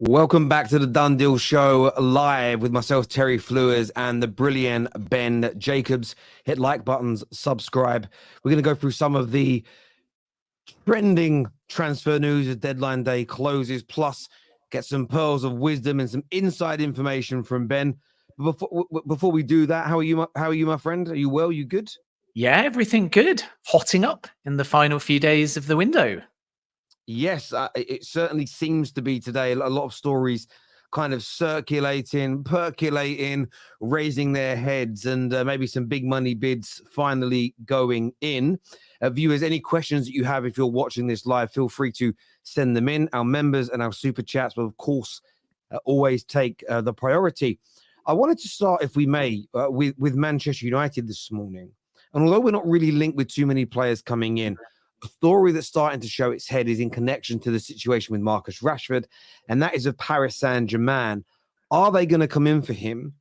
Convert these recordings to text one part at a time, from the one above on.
Welcome back to the Done Deal Show, live with myself, Terry Flewers, and the brilliant Ben Jacobs. Hit like buttons, subscribe. We're going to go through some of the trending transfer news as deadline day closes, plus get some pearls of wisdom and some inside information from Ben. Before we do that, how are you, my friend? Are you well? You good? Yeah, everything good. Hotting up in the final few days of the window. Yes, it certainly seems to be today. A lot of stories kind of circulating, percolating, raising their heads, and maybe some big money bids finally going in. Viewers, any questions that you have, if you're watching this live, feel free to send them in. Our members and our super chats will, of course, always take the priority. I wanted to start, if we may, with Manchester United this morning. And although we're not really linked with too many players coming in, a story that's starting to show its head is in connection to the situation with Marcus Rashford, and that is of Paris Saint-Germain. Are they going to come in for him?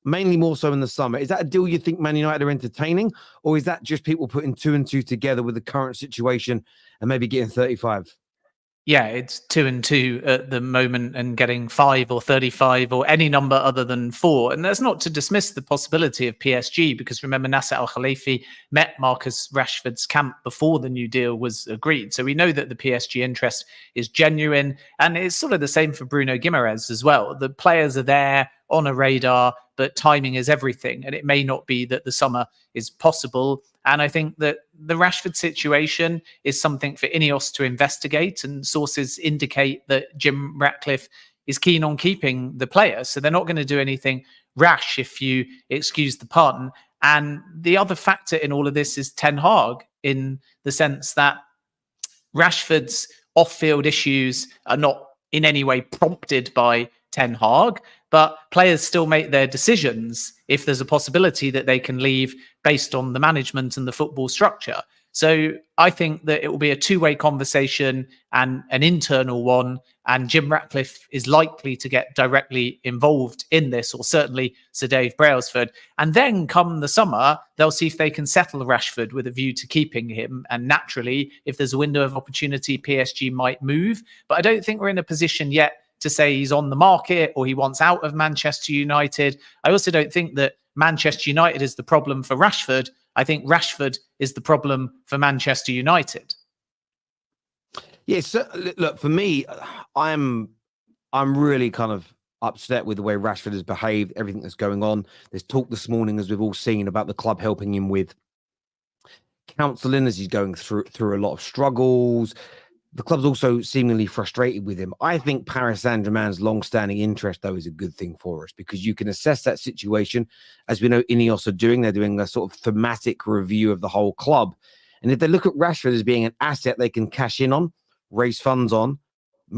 Mainly more so in the summer. Is that a deal you think Man United are entertaining, or is that just people putting two and two together with the current situation and maybe getting 35? Yeah, it's 2 and 2 at the moment and getting 5 or 35 or any number other than 4. And that's not to dismiss the possibility of PSG, because remember, Nasser Al-Khelaifi met Marcus Rashford's camp before the new deal was agreed. So we know that the PSG interest is genuine, and it's sort of the same for Bruno Guimaraes as well. The players are there on a radar, but timing is everything. And it may not be that the summer is possible. And I think that the Rashford situation is something for Ineos to investigate. And sources indicate that Jim Ratcliffe is keen on keeping the player. So they're not going to do anything rash, if you excuse the pun. And the other factor in all of this is Ten Hag, in the sense that Rashford's off-field issues are not in any way prompted by Ten Hag, but players still make their decisions if there's a possibility that they can leave based on the management and the football structure. So I think that it will be a two-way conversation and an internal one, and Jim Ratcliffe is likely to get directly involved in this, or certainly Sir Dave Brailsford. And then come the summer, they'll see if they can settle Rashford with a view to keeping him. And naturally, if there's a window of opportunity, PSG might move. But I don't think we're in a position yet to say he's on the market or he wants out of Manchester United. I also don't think that Manchester United is the problem for Rashford. I think Rashford is the problem for Manchester United. Yes, look, for me, I'm really kind of upset with the way Rashford has behaved, everything that's going on. There's talk this morning, as we've all seen, about the club helping him with counselling as he's going through a lot of struggles. The club's also seemingly frustrated with him. I think Paris Saint-Germain's long-standing interest, though, is a good thing for us, because you can assess that situation. As we know, Ineos are doing. They're doing a sort of thematic review of the whole club. And if they look at Rashford as being an asset they can cash in on, raise funds on,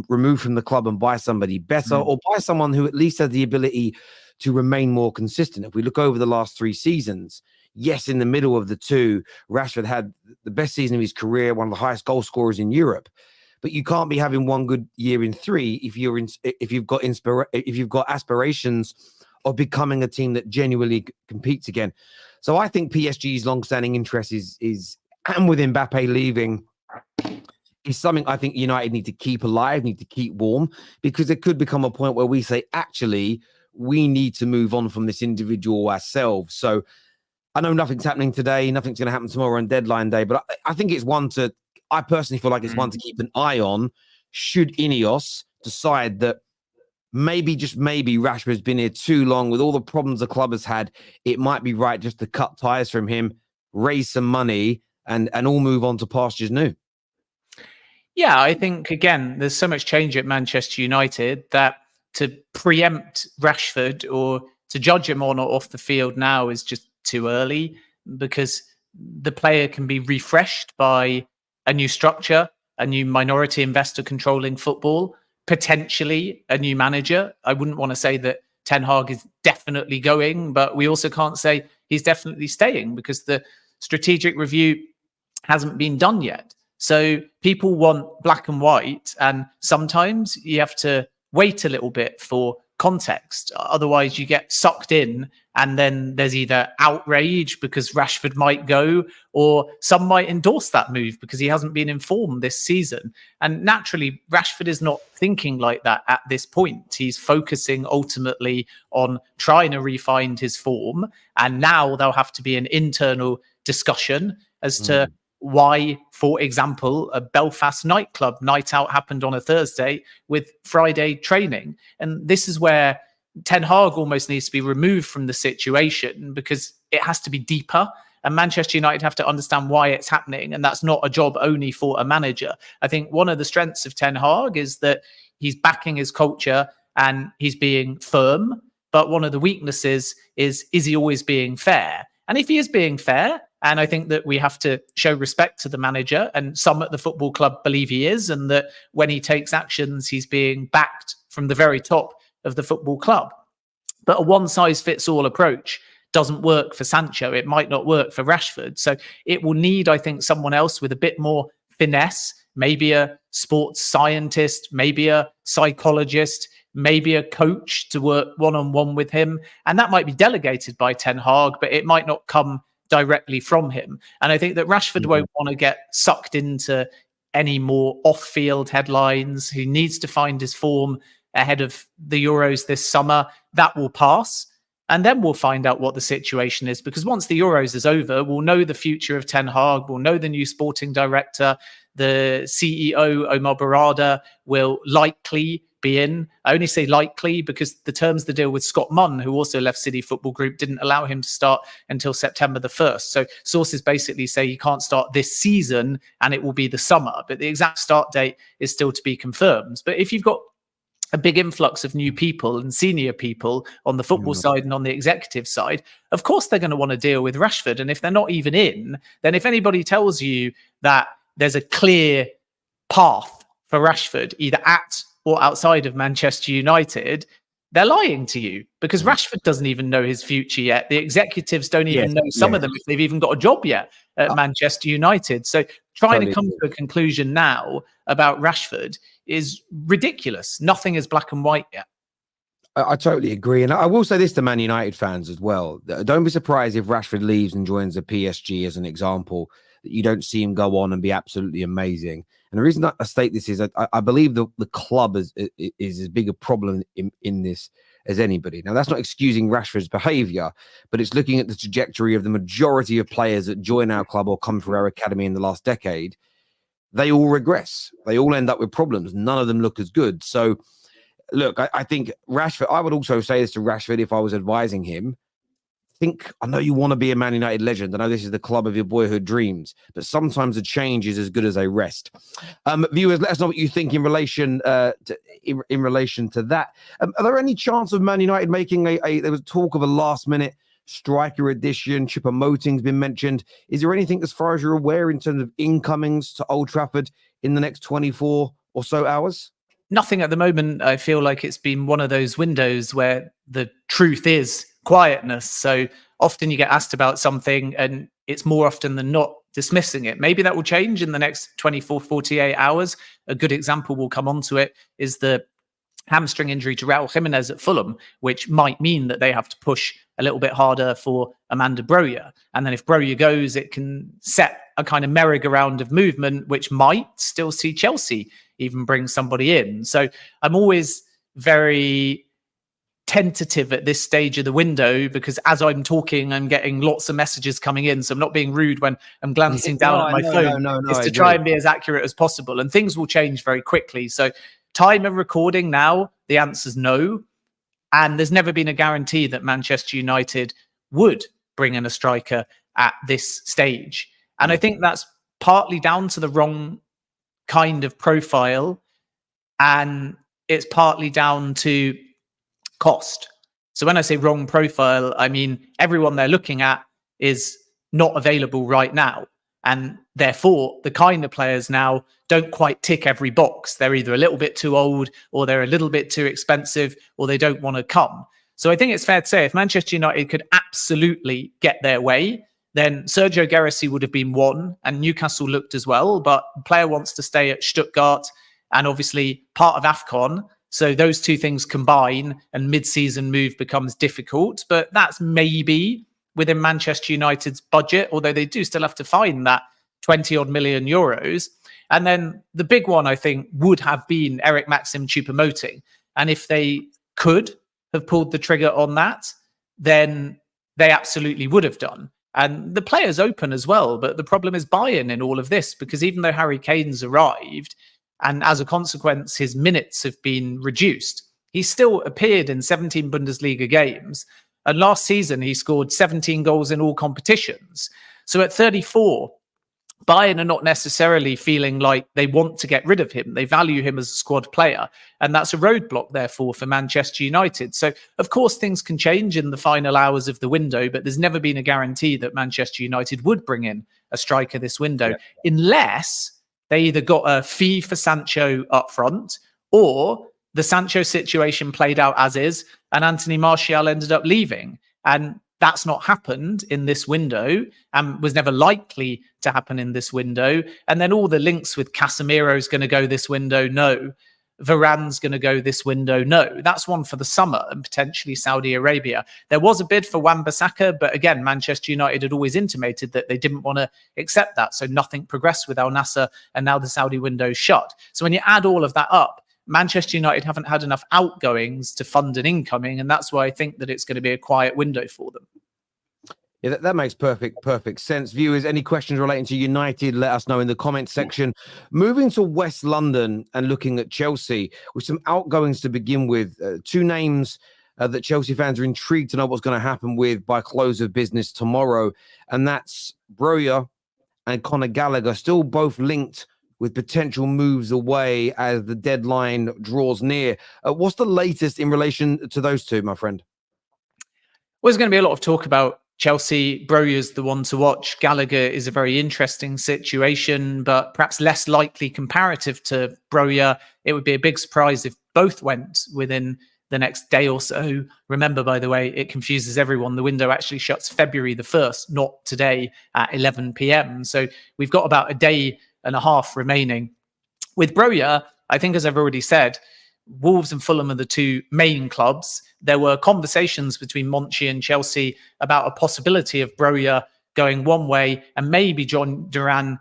remove from the club and buy somebody better, or buy someone who at least has the ability to remain more consistent. If we look over the last 3 seasons, yes, in the middle of the two, Rashford had the best season of his career, one of the highest goal scorers in Europe. But you can't be having one good year in 3 if you've got aspirations of becoming a team that genuinely competes again. So I think PSG's long-standing interest is and with Mbappe leaving, is something I think United need to keep alive, need to keep warm, because it could become a point where we say, actually, we need to move on from this individual ourselves. So I know nothing's happening today, nothing's going to happen tomorrow on deadline day, but I think it's one to, I personally feel like it's one to keep an eye on, should Ineos decide that maybe, just maybe, Rashford's been here too long with all the problems the club has had. It might be right just to cut ties from him, raise some money, and all move on to pastures new. Yeah, I think, again, there's so much change at Manchester United that to preempt Rashford or to judge him on or off the field now is just too early, because the player can be refreshed by a new structure, a new minority investor controlling football, potentially a new manager. I wouldn't want to say that Ten Hag is definitely going, but we also can't say he's definitely staying, because the strategic review hasn't been done yet. So people want black and white, and sometimes you have to wait a little bit for context. Otherwise, you get sucked in, and then there's either outrage because Rashford might go, or some might endorse that move because he hasn't been informed this season. And naturally, Rashford is not thinking like that at this point. He's focusing ultimately on trying to refine his form. And now there'll have to be an internal discussion as to why, for example, a Belfast nightclub night out happened on a Thursday with Friday training. And this is where Ten Hag almost needs to be removed from the situation, because it has to be deeper. And Manchester United have to understand why it's happening. And that's not a job only for a manager. I think one of the strengths of Ten Hag is that he's backing his culture and he's being firm. But one of the weaknesses is he always being fair? And if he is being fair, and I think that we have to show respect to the manager, and some at the football club believe he is, and that when he takes actions, he's being backed from the very top of the football club. But a one-size-fits-all approach doesn't work for Sancho. It might not work for Rashford. So it will need, I think, someone else with a bit more finesse, maybe a sports scientist, maybe a psychologist, maybe a coach to work one-on-one with him. And that might be delegated by Ten Hag, but it might not come directly from him. And I think that Rashford won't want to get sucked into any more off-field headlines. He needs to find his form ahead of the Euros this summer. That will pass. And then we'll find out what the situation is, because once the Euros is over, we'll know the future of Ten Hag. We'll know the new sporting director. The CEO, Omar Barada, will likely be in. I only say likely because the terms of the deal with Scott Munn, who also left City Football Group, didn't allow him to start until September the 1st. So sources basically say he can't start this season and it will be the summer. But the exact start date is still to be confirmed. But if you've got a big influx of new people and senior people on the football side and on the executive side, of course they're going to want to deal with Rashford. And if they're not even in, then if anybody tells you that there's a clear path for Rashford, either at or outside of Manchester United, they're lying to you, because Rashford doesn't even know his future yet. The executives don't even know, some of them, if they've even got a job yet at Manchester United. So trying to come to a conclusion now about Rashford is ridiculous. Nothing is black and white yet. I totally agree. And I will say this to Man United fans as well. Don't be surprised if Rashford leaves and joins the PSG as an example, that you don't see him go on and be absolutely amazing. And the reason I state this is I believe the club is as big a problem in this as anybody. Now, that's not excusing Rashford's behaviour, but it's looking at the trajectory of the majority of players that join our club or come through our academy in the last decade. They all regress. They all end up with problems. None of them look as good. So, look, I think Rashford, I would also say this to Rashford if I was advising him. I know you want to be a Man United legend. I know this is the club of your boyhood dreams, but sometimes a change is as good as a rest. Viewers, let us know what you think in relation to that. Are there any chance of Man United making there was talk of a last-minute striker addition? Choupo-Moting's been mentioned. Is there anything, as far as you're aware, in terms of incomings to Old Trafford in the next 24 or so hours? Nothing at the moment. I feel like it's been one of those windows where the truth is quietness. So often you get asked about something and it's more often than not dismissing it. Maybe that will change in the next 24, 48 hours. A good example, we'll come onto it, is the hamstring injury to Raul Jimenez at Fulham, which might mean that they have to push a little bit harder for Amanda Broja. And then if Broja goes, it can set a kind of merry-go-round of movement, which might still see Chelsea even bring somebody in. So I'm always very tentative at this stage of the window, because as I'm talking, I'm getting lots of messages coming in. So I'm not being rude when I'm glancing down at my phone. It's to try and be as accurate as possible. And things will change very quickly. So time of recording now, the answer's no. And there's never been a guarantee that Manchester United would bring in a striker at this stage. And I think that's partly down to the wrong kind of profile. And it's partly down to cost. So when I say wrong profile, I mean everyone they're looking at is not available right now. And therefore, the kind of players now don't quite tick every box. They're either a little bit too old, or they're a little bit too expensive, or they don't want to come. So I think it's fair to say if Manchester United could absolutely get their way, then Sergio Guirassy would have been one, and Newcastle looked as well. But the player wants to stay at Stuttgart, and obviously part of AFCON So those two things combine and mid-season move becomes difficult. But that's maybe within Manchester United's budget, although they do still have to find that 20 odd million euros. And then the big one, I think, would have been Eric Maxim Choupo-Moting. And if they could have pulled the trigger on that, then they absolutely would have done. And the player's open as well. But the problem is buy-in in all of this, because even though Harry Kane's arrived, and as a consequence, his minutes have been reduced, he still appeared in 17 Bundesliga games. And last season, he scored 17 goals in all competitions. So at 34, Bayern are not necessarily feeling like they want to get rid of him. They value him as a squad player. And that's a roadblock, therefore, for Manchester United. So, of course, things can change in the final hours of the window, but there's never been a guarantee that Manchester United would bring in a striker this window, unless they either got a fee for Sancho up front, or the Sancho situation played out as is, and Anthony Martial ended up leaving. And that's not happened in this window and was never likely to happen in this window. And then all the links with Casemiro's going to go this window, no. Varane's going to go this window, no. That's one for the summer and potentially Saudi Arabia. There was a bid for Wan-Bissaka, but again, Manchester United had always intimated that they didn't want to accept that. So nothing progressed with Al Nassr, and now the Saudi window's shut. So when you add all of that up, Manchester United haven't had enough outgoings to fund an incoming, and that's why I think that it's going to be a quiet window for them. Yeah, that makes perfect sense. Viewers, any questions relating to United, let us know in the comments section. Moving to West London and looking at Chelsea, with some outgoings to begin with. Two names that Chelsea fans are intrigued to know what's going to happen with by close of business tomorrow, and that's Broja and Conor Gallagher, still both linked with potential moves away as the deadline draws near. What's the latest in relation to those two, my friend? Well, there's going to be a lot of talk about Chelsea. Broja's the one to watch. Gallagher is a very interesting situation, but perhaps less likely comparative to Broja. It would be a big surprise if both went within the next day or so. Remember, by the way, it confuses everyone. The window actually shuts February the 1st, not today at 11 p.m. So we've got about a day and a half remaining. With Broja, I think, as I've already said, Wolves and Fulham are the two main clubs. There were conversations between Monchi and Chelsea about a possibility of Broja going one way and maybe John Duran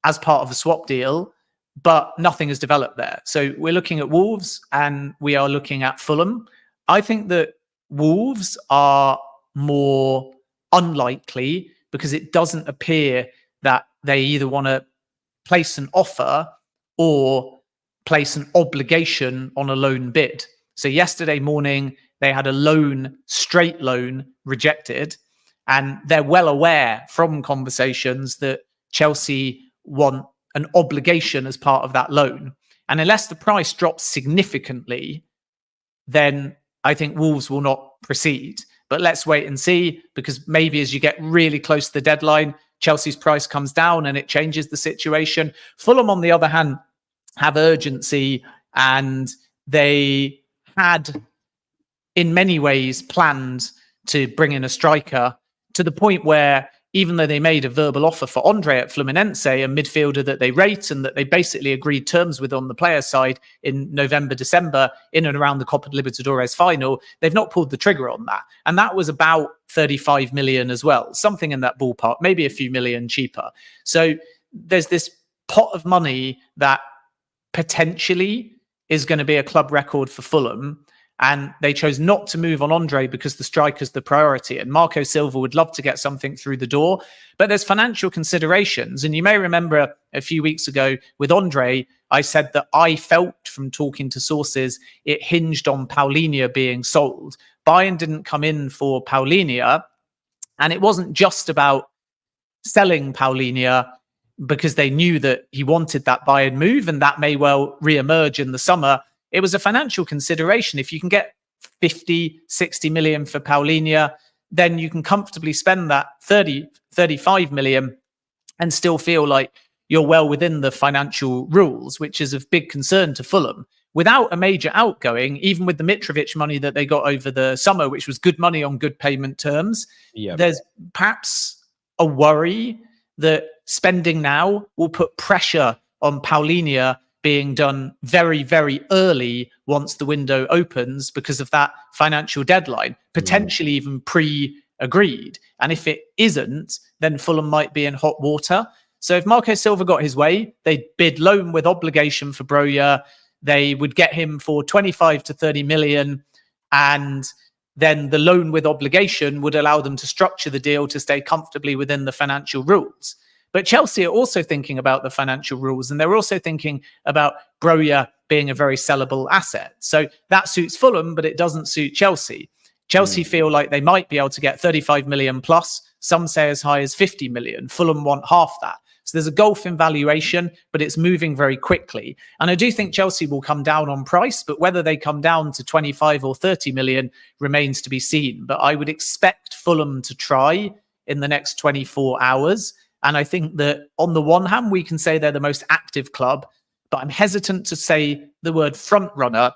as part of a swap deal, but nothing has developed there. So we're looking at Wolves and we are looking at Fulham. I think that Wolves are more unlikely because it doesn't appear that they either want to place an offer or place an obligation on a loan bid. So yesterday morning, they had a straight loan rejected, and they're well aware from conversations that Chelsea want an obligation as part of that loan. And unless the price drops significantly, then I think Wolves will not proceed. But let's wait and see, because maybe as you get really close to the deadline, Chelsea's price comes down and it changes the situation. Fulham, on the other hand, have urgency, and they had in many ways planned to bring in a striker, to the point where even though they made a verbal offer for Andre at Fluminense, a midfielder that they rate and that they basically agreed terms with on the player side in November, December, in and around the Copa Libertadores final, they've not pulled the trigger on that. And that was about 35 million as well, something in that ballpark, maybe a few million cheaper. So there's this pot of money that potentially is going to be a club record for Fulham. And they chose not to move on Andre because the striker's the priority. And Marco Silva would love to get something through the door. But there's financial considerations. And you may remember a few weeks ago with Andre, I said that I felt from talking to sources, it hinged on Palhinha being sold. Bayern didn't come in for Palhinha. And it wasn't just about selling Palhinha because they knew that he wanted that Bayern move, and that may well re-emerge in the summer. It was a financial consideration. If you can get 50, 60 million for Palhinha, then you can comfortably spend that 30, 35 million and still feel like you're well within the financial rules, which is of big concern to Fulham. Without a major outgoing, even with the Mitrovic money that they got over the summer, which was good money on good payment terms, there's perhaps a worry that spending now will put pressure on Palhinha being done very, very early once the window opens because of that financial deadline, potentially even pre-agreed. And if it isn't, then Fulham might be in hot water. So if Marco Silva got his way, they'd bid loan with obligation for Broja. They would get him for 25 to 30 million. And then the loan with obligation would allow them to structure the deal to stay comfortably within the financial rules. But Chelsea are also thinking about the financial rules, and they're also thinking about Broja being a very sellable asset. So that suits Fulham, but it doesn't suit Chelsea. Chelsea feel like they might be able to get 35 million plus. Some say as high as 50 million. Fulham want half that. So there's a gulf in valuation, but it's moving very quickly. And I do think Chelsea will come down on price, but whether they come down to 25 or 30 million remains to be seen. But I would expect Fulham to try in the next 24 hours. And I think that on the one hand, we can say they're the most active club, but I'm hesitant to say the word front runner,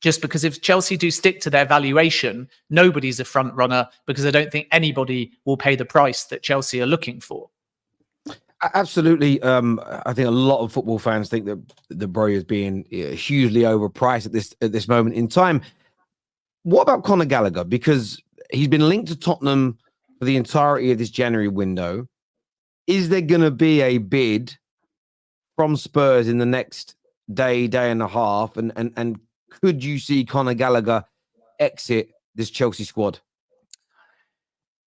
just because if Chelsea do stick to their valuation, nobody's a front runner, because I don't think anybody will pay the price that Chelsea are looking for. Absolutely. I think a lot of football fans think that the Broja is being hugely overpriced at this moment in time. What about Conor Gallagher? Because he's been linked to Tottenham for the entirety of this January window. Is there going to be a bid from Spurs in the next day and a half? And could you see Conor Gallagher exit this Chelsea squad?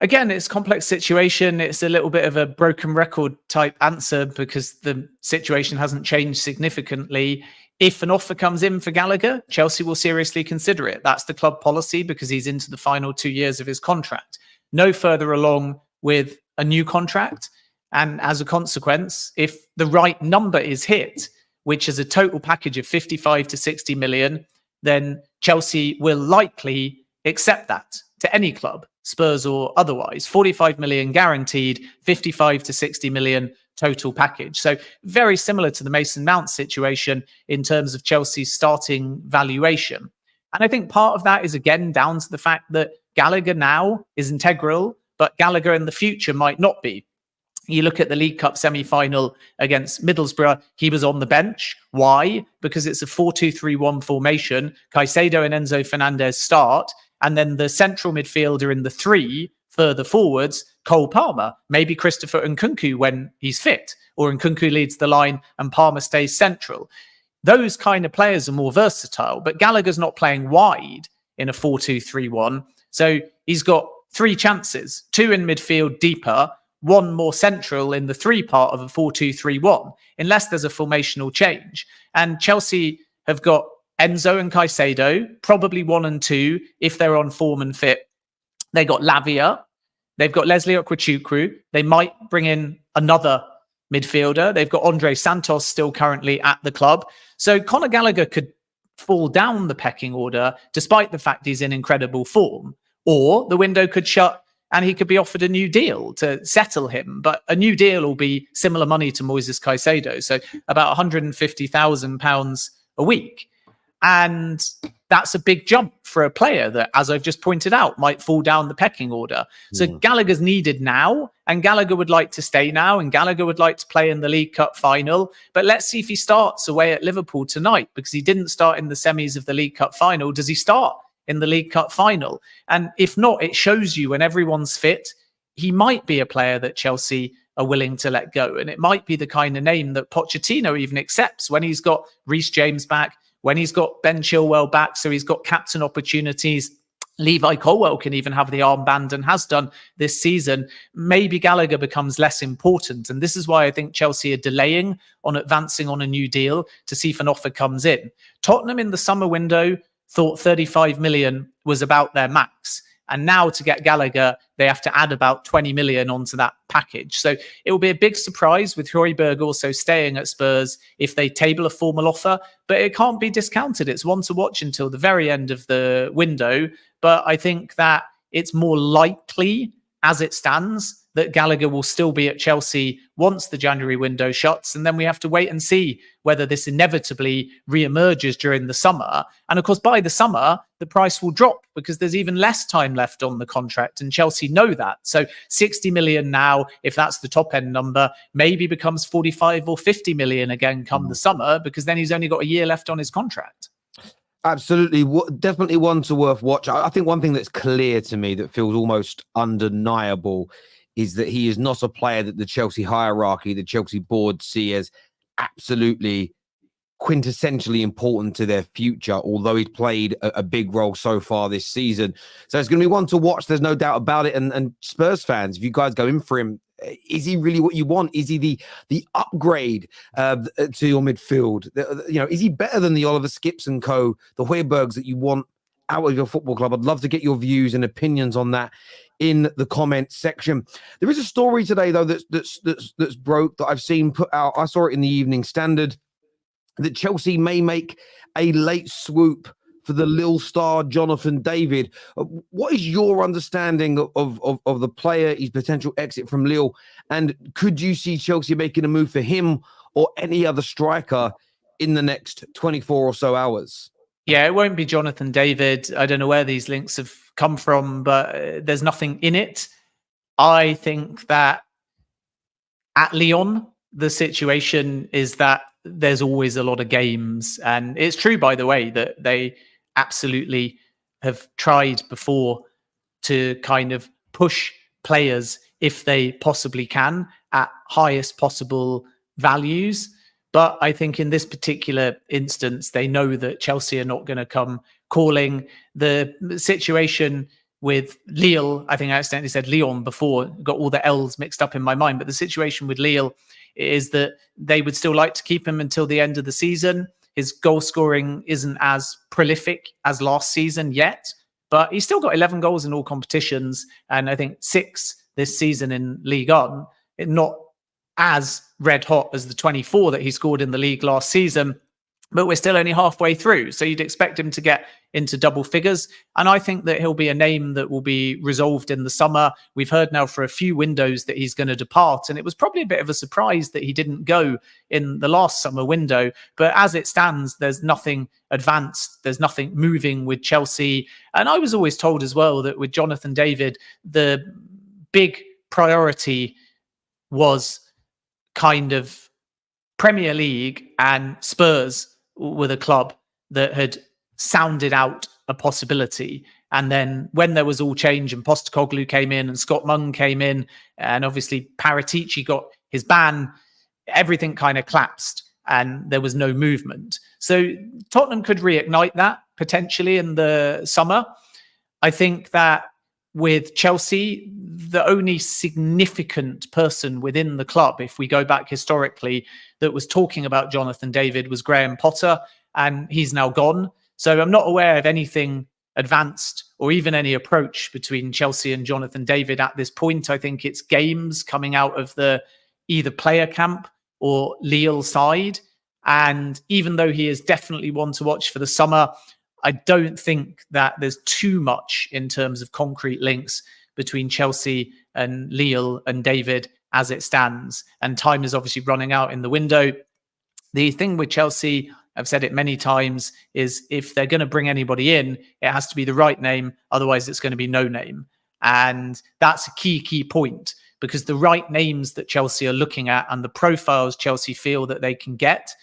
Again, it's a complex situation. It's a little bit of a broken record type answer because the situation hasn't changed significantly. If an offer comes in for Gallagher, Chelsea will seriously consider it. That's the club policy because he's into the final 2 years of his contract. No further along with a new contract. And as a consequence, if the right number is hit, which is a total package of 55 to 60 million, then Chelsea will likely accept that to any club, Spurs or otherwise. 45 million guaranteed, 55 to 60 million total package. So very similar to the Mason Mount situation in terms of Chelsea's starting valuation. And I think part of that is again down to the fact that Gallagher now is integral, but Gallagher in the future might not be. You look at the League Cup semi-final against Middlesbrough, he was on the bench. Why? Because it's a 4-2-3-1 formation. Caicedo and Enzo Fernandez start, and then the central midfielder in the three further forwards, Cole Palmer, maybe Christopher Nkunku when he's fit, or Nkunku leads the line and Palmer stays central. Those kind of players are more versatile, but Gallagher's not playing wide in a 4-2-3-1. So he's got three chances, two in midfield deeper, one more central in the three part of a 4-2-3-1, unless there's a formational change. And Chelsea have got Enzo and Caicedo, probably 1 and 2, if they're on form and fit. They got Lavia. They've got Leslie Okwuchukwu. They might bring in another midfielder. They've got Andre Santos still currently at the club. So Conor Gallagher could fall down the pecking order, despite the fact he's in incredible form. Or the window could shut and he could be offered a new deal to settle him. But a new deal will be similar money to Moises Caicedo. So about £150,000 a week. And that's a big jump for a player that, as I've just pointed out, might fall down the pecking order. So Gallagher's needed now, and Gallagher would like to stay now, and Gallagher would like to play in the League Cup final. But let's see if he starts away at Liverpool tonight, because he didn't start in the semis of the League Cup final. Does he start in the League Cup final? And if not, it shows you when everyone's fit, he might be a player that Chelsea are willing to let go. And it might be the kind of name that Pochettino even accepts when he's got Reece James back, when he's got Ben Chilwell back, so he's got captain opportunities. Levi Colwill can even have the armband and has done this season. Maybe Gallagher becomes less important. And this is why I think Chelsea are delaying on advancing on a new deal to see if an offer comes in. Tottenham in the summer window thought 35 million was about their max. And now to get Gallagher, they have to add about 20 million onto that package. So it will be a big surprise with Højbjerg also staying at Spurs if they table a formal offer, but it can't be discounted. It's one to watch until the very end of the window. But I think that it's more likely as it stands that Gallagher will still be at Chelsea once the January window shuts. And then we have to wait and see whether this inevitably re-emerges during the summer. And of course, by the summer, the price will drop because there's even less time left on the contract. And Chelsea know that. So 60 million now, if that's the top end number, maybe becomes 45 or 50 million again come the summer, because then he's only got a year left on his contract. Absolutely. Definitely one to worth watch. I think one thing that's clear to me that feels almost undeniable is that he is not a player that the Chelsea hierarchy, the Chelsea board see as absolutely quintessentially important to their future, although he's played a big role so far this season. So it's going to be one to watch. There's no doubt about it. And Spurs fans, if you guys go in for him, is he really what you want? Is he the upgrade to your midfield? Is he better than the Oliver Skips and co, the Højbjergs that you want out of your football club? I'd love to get your views and opinions on that in the comment section. There is a story today, though, that's broke that I've seen put out. I saw it in the Evening Standard that Chelsea may make a late swoop for the Lille star Jonathan David. What is your understanding of the player, his potential exit from Lille? And could you see Chelsea making a move for him or any other striker in the next 24 or so hours? Yeah, it won't be Jonathan David. I don't know where these links have come from, but there's nothing in it. I think that at Lyon, the situation is that there's always a lot of games. And it's true, by the way, that they absolutely have tried before to kind of push players if they possibly can at highest possible values. But I think in this particular instance, they know that Chelsea are not going to come calling. The situation with Lille, I think I accidentally said Lyon before, got all the L's mixed up in my mind. But the situation with Lille is that they would still like to keep him until the end of the season. His goal scoring isn't as prolific as last season yet, but he's still got 11 goals in all competitions. And I think 6 this season in Ligue 1, not as red hot as the 24 that he scored in the league last season, but we're still only halfway through. So you'd expect him to get into double figures. And I think that he'll be a name that will be resolved in the summer. We've heard now for a few windows that he's going to depart. And it was probably a bit of a surprise that he didn't go in the last summer window. But as it stands, there's nothing advanced. There's nothing moving with Chelsea. And I was always told as well that with Jonathan David, the big priority was kind of Premier League, and Spurs were the club that had sounded out a possibility. And then when there was all change and Postecoglou came in and Scott Munn came in, and obviously Paratici got his ban, everything kind of collapsed and there was no movement. So Tottenham could reignite that potentially in the summer. I think that with Chelsea, the only significant person within the club, if we go back historically, that was talking about Jonathan David was Graham Potter, and he's now gone. So I'm not aware of anything advanced or even any approach between Chelsea and Jonathan David at this point. I think it's games coming out of the either player camp or Lille side. And even though he is definitely one to watch for the summer, I don't think that there's too much in terms of concrete links between Chelsea and Lille and David as it stands. And time is obviously running out in the window. The thing with Chelsea, I've said it many times, is if they're going to bring anybody in, it has to be the right name. Otherwise, it's going to be no name. And that's a key point, because the right names that Chelsea are looking at and the profiles Chelsea feel that they can get,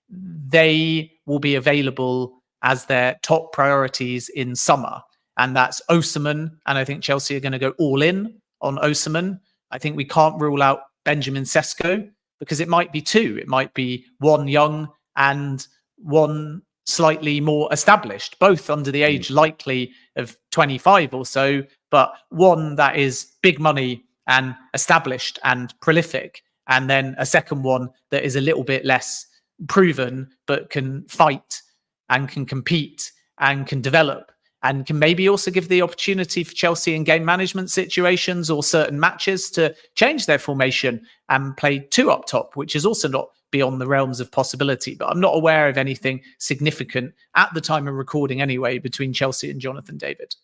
they will be available as their top priorities in summer. And that's Osimhen. And I think Chelsea are going to go all in on Osimhen. I think we can't rule out Benjamin Sesko, because it might be two. It might be one young and one slightly more established, both under the age likely of 25 or so, but one that is big money and established and prolific. And then a second one that is a little bit less proven, but can fight and can compete and can develop and can maybe also give the opportunity for Chelsea in game management situations or certain matches to change their formation and play two up top, which is also not beyond the realms of possibility. But I'm not aware of anything significant at the time of recording anyway between Chelsea and Jonathan David.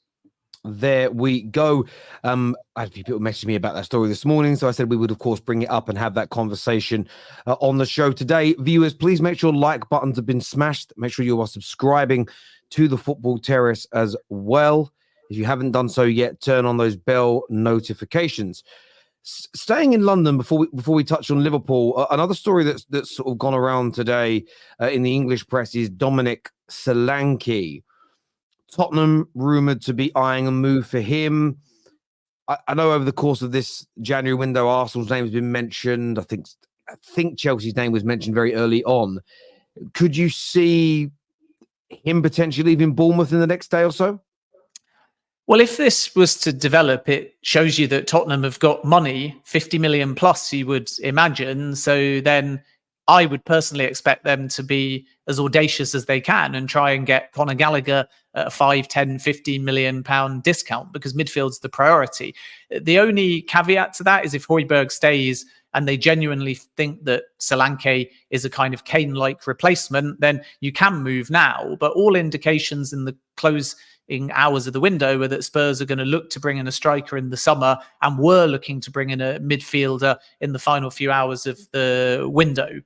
there we go. I had a few people messaging me about that story this morning, so I said we would, of course, bring it up and have that conversation on the show today. Viewers, please make sure like buttons have been smashed. Make sure you are subscribing to the Football Terrace as well. If you haven't done so yet, turn on those bell notifications. Staying in London before we touch on Liverpool, another story that's sort of gone around today in the English press is Dominic Solanke. Tottenham rumoured to be eyeing a move for him. I know over the course of this January window, Arsenal's name has been mentioned. I think Chelsea's name was mentioned very early on. Could you see him potentially leaving Bournemouth in the next day or so? Well, if this was to develop, it shows you that Tottenham have got money, 50 million plus, you would imagine. So then I would personally expect them to be as audacious as they can and try and get Conor Gallagher at a 5, 10, 15 million pound discount, because midfield's the priority. The only caveat to that is if Højbjerg stays and they genuinely think that Solanke is a kind of Kane-like replacement, then you can move now. But all indications in the closing hours of the window were that Spurs are going to look to bring in a striker in the summer and were looking to bring in a midfielder in the final few hours of the window.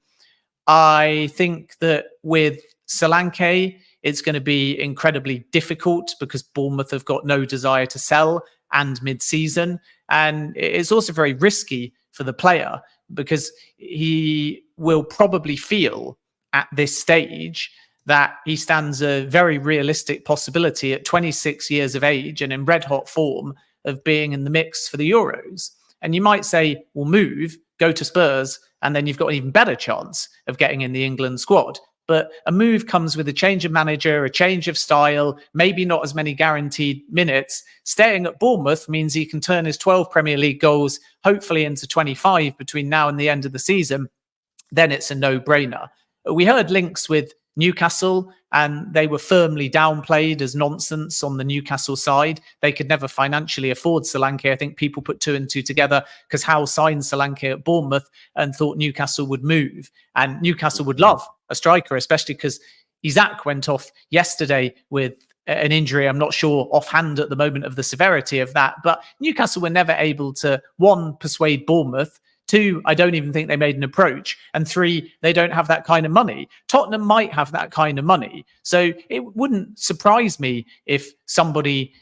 I think that with Solanke, it's going to be incredibly difficult because Bournemouth have got no desire to sell and mid-season. And it's also very risky for the player because he will probably feel at this stage that he stands a very realistic possibility at 26 years of age and in red-hot form of being in the mix for the Euros. And you might say, well, move, go to Spurs, and then you've got an even better chance of getting in the England squad. But a move comes with a change of manager, a change of style, maybe not as many guaranteed minutes. Staying at Bournemouth means he can turn his 12 Premier League goals hopefully into 25 between now and the end of the season. Then it's a no-brainer. We heard links with Newcastle, and they were firmly downplayed as nonsense on the Newcastle side. They could never financially afford Solanke. I think people put 2 and 2 together because Howe signed Solanke at Bournemouth and thought Newcastle would move. And Newcastle would love a striker, especially because Isak went off yesterday with an injury. I'm not sure offhand at the moment of the severity of that. But Newcastle were never able to, 1, persuade Bournemouth. 2, I don't even think they made an approach. And 3, they don't have that kind of money. Tottenham might have that kind of money. So it wouldn't surprise me if somebody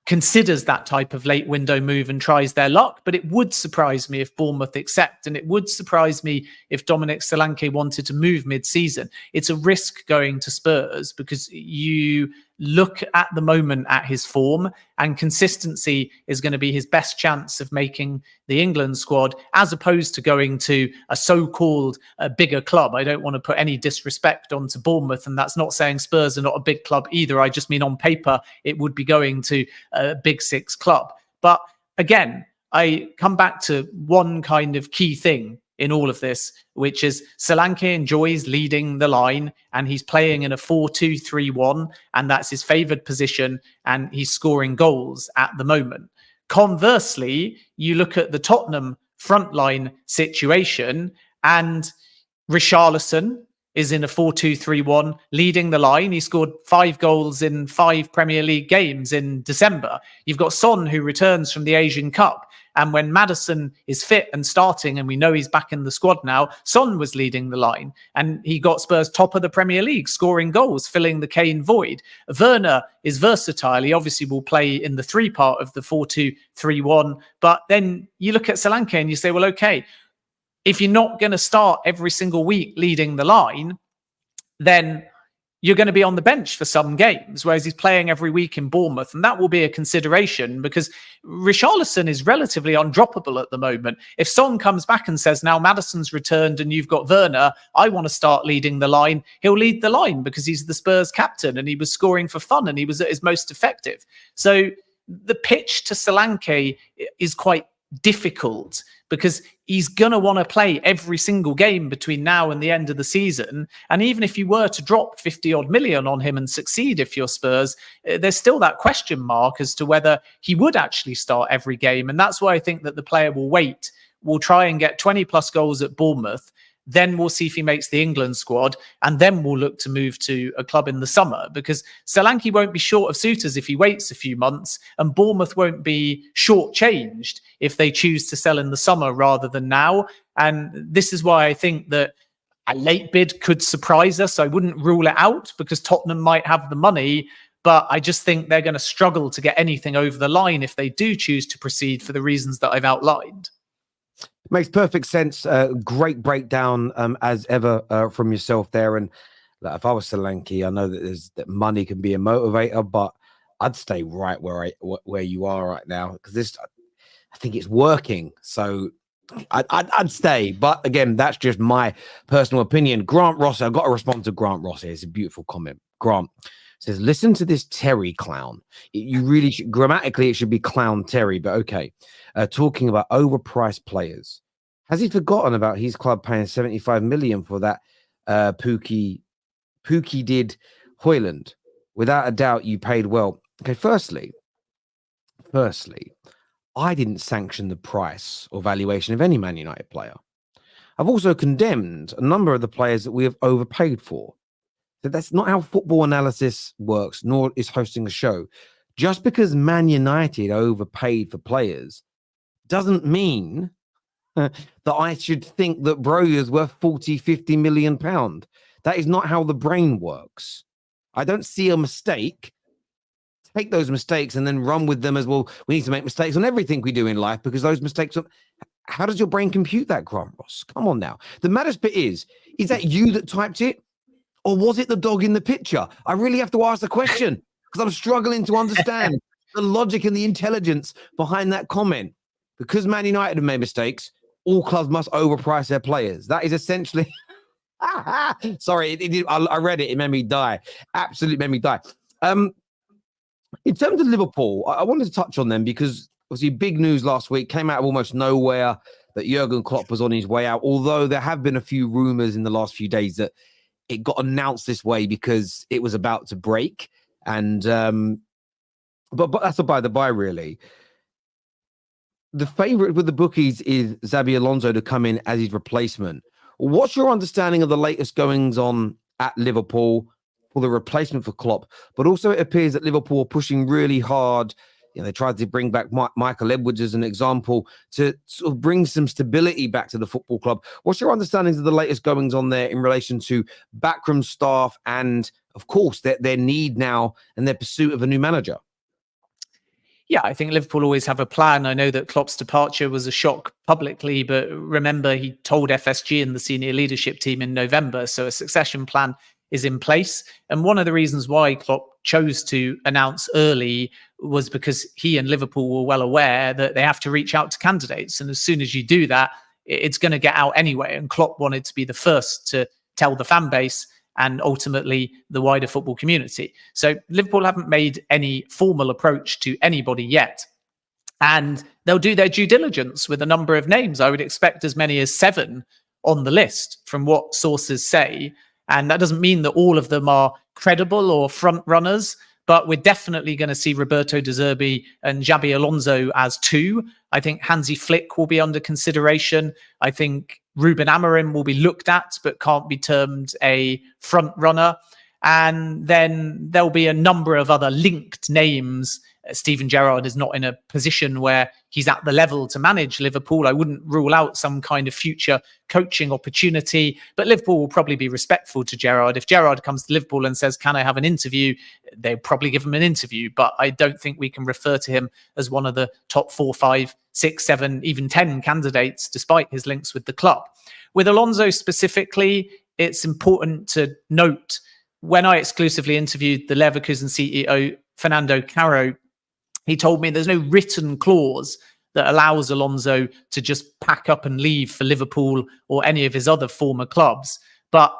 considers that type of late window move and tries their luck. But it would surprise me if Bournemouth accept. And it would surprise me if Dominic Solanke wanted to move mid-season. It's a risk going to Spurs because you look at the moment at his form, and consistency is going to be his best chance of making the England squad, as opposed to going to a so-called bigger club. I don't want to put any disrespect onto Bournemouth, and that's not saying Spurs are not a big club either. I just mean on paper, it would be going to a big 6 club. But again, I come back to one kind of key thing in all of this, which is Solanke enjoys leading the line and he's playing in a 4-2-3-1, and that's his favoured position, and he's scoring goals at the moment. Conversely, you look at the Tottenham frontline situation, and Richarlison is in a 4-2-3-1, leading the line. He scored 5 goals in 5 Premier League games in December. You've got Son, who returns from the Asian Cup. And when Maddison is fit and starting, and we know he's back in the squad now, Son was leading the line. And he got Spurs top of the Premier League, scoring goals, filling the Kane void. Werner is versatile. He obviously will play in the 3 part of the 4-2-3-1. But then you look at Solanke and you say, well, okay, if you're not going to start every single week leading the line, then you're going to be on the bench for some games, whereas he's playing every week in Bournemouth. And that will be a consideration because Richarlison is relatively undroppable at the moment. If Son comes back and says, now Maddison's returned and you've got Werner, I want to start leading the line, he'll lead the line because he's the Spurs captain and he was scoring for fun and he was at his most effective. So the pitch to Solanke is quite difficult because he's going to want to play every single game between now and the end of the season. And even if you were to drop 50 odd million on him and succeed if you're Spurs, there's still that question mark as to whether he would actually start every game. And that's why I think that the player will wait, will try and get 20 plus goals at Bournemouth, Then we'll see if he makes the England squad, and then we'll look to move to a club in the summer, because Solanke won't be short of suitors if he waits a few months, and Bournemouth won't be shortchanged if they choose to sell in the summer rather than now. And this is why I think that a late bid could surprise us. I wouldn't rule it out, because Tottenham might have the money, but I just think they're going to struggle to get anything over the line if they do choose to proceed for the reasons that I've outlined. Makes perfect sense. Great breakdown as ever from yourself there. And like, if I was Solanke, I know that money can be a motivator, but I'd stay right where you are right now, because I think it's working. So I'd stay. But again, that's just my personal opinion. Grant Ross, I've got to respond to Grant Ross here. It's a beautiful comment. Grant says, listen to this Terry clown. You really should, grammatically, it should be Clown Terry, but okay. Talking about overpriced players. Has he forgotten about his club paying 75 million for that Pookie did Hoyland? Without a doubt, you paid well. Okay, firstly, I didn't sanction the price or valuation of any Man United player. I've also condemned a number of the players that we have overpaid for. So that's not how football analysis works, nor is hosting a show. Just because Man United overpaid for players doesn't mean that I should think that Broja is worth 40, 50 million pound. That is not how the brain works. I don't see a mistake, take those mistakes and then run with them as well. We need to make mistakes on everything we do in life, because those mistakes are... How does your brain compute that, Grant Ross? Come on now. The maddest bit is that you that typed it? Or was it the dog in the picture? I really have to ask the question, because I'm struggling to understand the logic and the intelligence behind that comment. Because Man United have made mistakes, all clubs must overprice their players. That is essentially... Sorry, I read it. It made me die. Absolutely made me die. In terms of Liverpool, I wanted to touch on them, because obviously big news last week came out of almost nowhere that Jurgen Klopp was on his way out. Although there have been a few rumors in the last few days that it got announced this way because it was about to break. And but that's a by the by, really. The favorite with the bookies is Xabi Alonso to come in as his replacement. What's your understanding of the latest goings on at Liverpool for the replacement for Klopp? But also it appears that Liverpool are pushing really hard. You know, they tried to bring back Michael Edwards as an example to sort of bring some stability back to the football club. What's your understanding of the latest goings on there in relation to backroom staff and, of course, their need now and their pursuit of a new manager? Yeah, I think Liverpool always have a plan. I know that Klopp's departure was a shock publicly, but remember, he told FSG and the senior leadership team in November, so a succession plan is in place. And one of the reasons why Klopp chose to announce early was because he and Liverpool were well aware that they have to reach out to candidates. And as soon as you do that, it's going to get out anyway. And Klopp wanted to be the first to tell the fan base and ultimately the wider football community. So Liverpool haven't made any formal approach to anybody yet. And they'll do their due diligence with a number of names. I would expect as many as 7 on the list from what sources say. And that doesn't mean that all of them are credible or front runners, but we're definitely going to see Roberto De Zerbi and Xabi Alonso as 2. I think Hansi Flick will be under consideration. I think Ruben Amorim will be looked at, but can't be termed a front runner. And then there'll be a number of other linked names. Steven Gerrard is not in a position where he's at the level to manage Liverpool. I wouldn't rule out some kind of future coaching opportunity, but Liverpool will probably be respectful to Gerrard. If Gerrard comes to Liverpool and says, can I have an interview? They'll probably give him an interview, but I don't think we can refer to him as one of the top 4, 5, 6, 7, even 10 candidates, despite his links with the club. With Alonso specifically, it's important to note, when I exclusively interviewed the Leverkusen CEO, Fernando Caro, he told me there's no written clause that allows Alonso to just pack up and leave for Liverpool or any of his other former clubs. But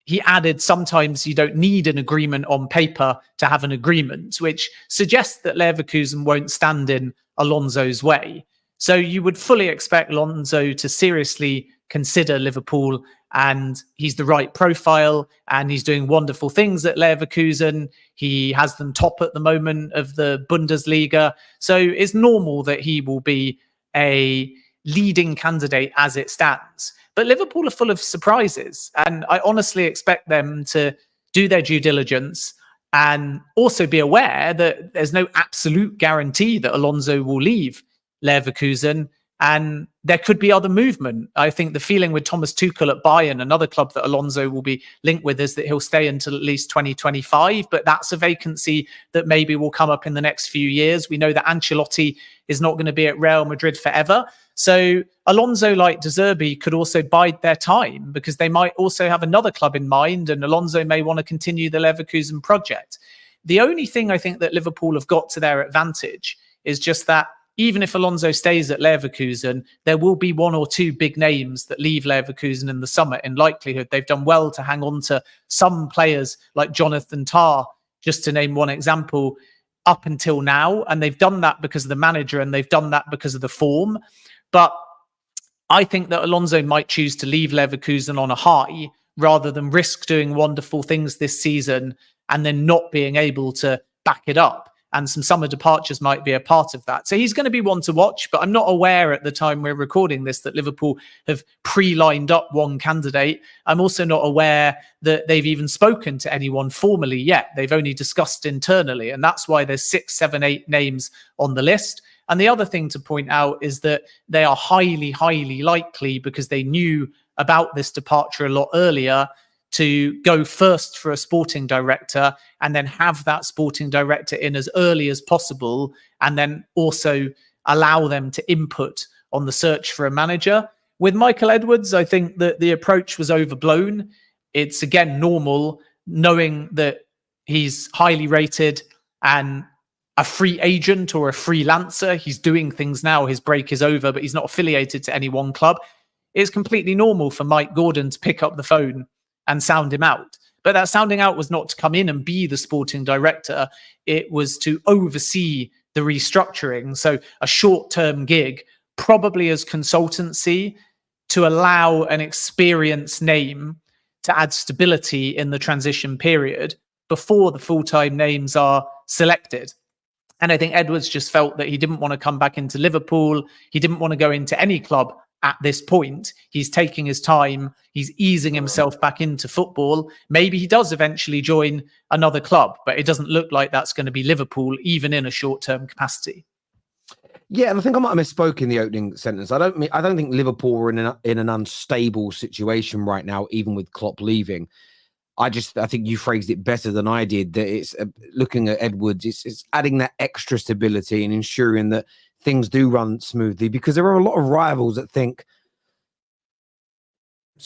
he added, sometimes you don't need an agreement on paper to have an agreement, which suggests that Leverkusen won't stand in Alonso's way. So you would fully expect Alonso to seriously consider Liverpool, and he's the right profile and he's doing wonderful things at Leverkusen. He has them top at the moment of the Bundesliga. So it's normal that he will be a leading candidate as it stands. But Liverpool are full of surprises. And I honestly expect them to do their due diligence and also be aware that there's no absolute guarantee that Alonso will leave Leverkusen, and there could be other movement. I think the feeling with Thomas Tuchel at Bayern, another club that Alonso will be linked with, is that he'll stay until at least 2025, but that's a vacancy that maybe will come up in the next few years. We know that Ancelotti is not going to be at Real Madrid forever. So Alonso, like De Zerbi, could also bide their time because they might also have another club in mind, and Alonso may want to continue the Leverkusen project. The only thing I think that Liverpool have got to their advantage is just that even if Alonso stays at Leverkusen, there will be one or two big names that leave Leverkusen in the summer. In likelihood, they've done well to hang on to some players like Jonathan Tah, just to name one example, up until now. And they've done that because of the manager, and they've done that because of the form. But I think that Alonso might choose to leave Leverkusen on a high rather than risk doing wonderful things this season and then not being able to back it up. And some summer departures might be a part of that. So he's going to be one to watch, but I'm not aware at the time we're recording this that Liverpool have pre-lined up one candidate. I'm also not aware that they've even spoken to anyone formally yet. They've only discussed internally, and that's why there's 6, 7, 8 names on the list. And the other thing to point out is that they are highly, highly likely, because they knew about this departure a lot earlier, to go first for a sporting director and then have that sporting director in as early as possible, and then also allow them to input on the search for a manager. With Michael Edwards, I think that the approach was overblown. It's, again, normal, knowing that he's highly rated and a free agent or a freelancer. He's doing things now. His break is over, but he's not affiliated to any one club. It's completely normal for Mike Gordon to pick up the phone and sound him out. But that sounding out was not to come in and be the sporting director. It was to oversee the restructuring. So a short-term gig, probably as consultancy, to allow an experienced name to add stability in the transition period before the full-time names are selected. And I think Edwards just felt that he didn't want to come back into Liverpool. He didn't want to go into any club at this point. He's taking his time. He's easing himself back into football. Maybe he does eventually join another club, but it doesn't look like that's going to be Liverpool, even in a short-term capacity. Yeah, and I think I might have misspoke in the opening sentence. I don't think Liverpool are in an unstable situation right now, even with Klopp leaving. I think you phrased it better than I did. That it's looking at Edwards, it's adding that extra stability and ensuring that things do run smoothly, because there are a lot of rivals that think,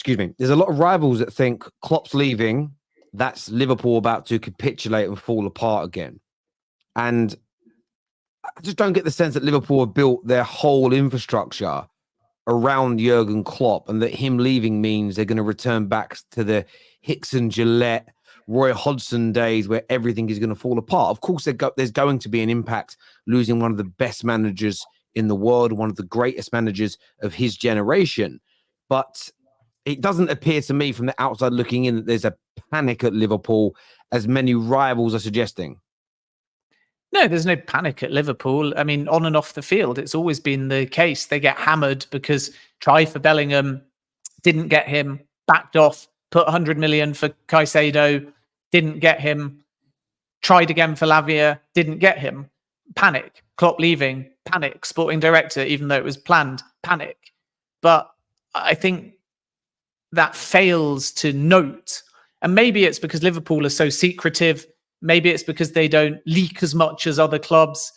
there's a lot of rivals that think Klopp's leaving, that's Liverpool about to capitulate and fall apart again. And I just don't get the sense that Liverpool have built their whole infrastructure around Jurgen Klopp, and that him leaving means they're going to return back to the Hicks and Gillette, Roy Hodgson days where everything is going to fall apart. Of course, there's going to be an impact losing one of the best managers in the world, one of the greatest managers of his generation. But it doesn't appear to me from the outside looking in that there's a panic at Liverpool, as many rivals are suggesting. No, there's no panic at Liverpool. I mean, on and off the field, it's always been the case. They get hammered because try for Bellingham, didn't get him, backed off, put 100 million for Caicedo, didn't get him, tried again for Lavia, didn't get him. Panic. Klopp leaving, panic. Sporting director, even though it was planned, panic. But I think that fails to note, and maybe it's because Liverpool are so secretive, maybe it's because they don't leak as much as other clubs.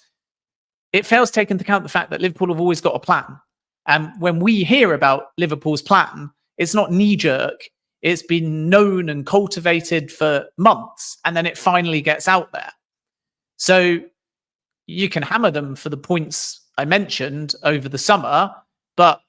It fails to take into account the fact that Liverpool have always got a plan. And when we hear about Liverpool's plan, it's not knee-jerk. It's been known and cultivated for months, and then it finally gets out there. So you can hammer them for the points I mentioned over the summer, but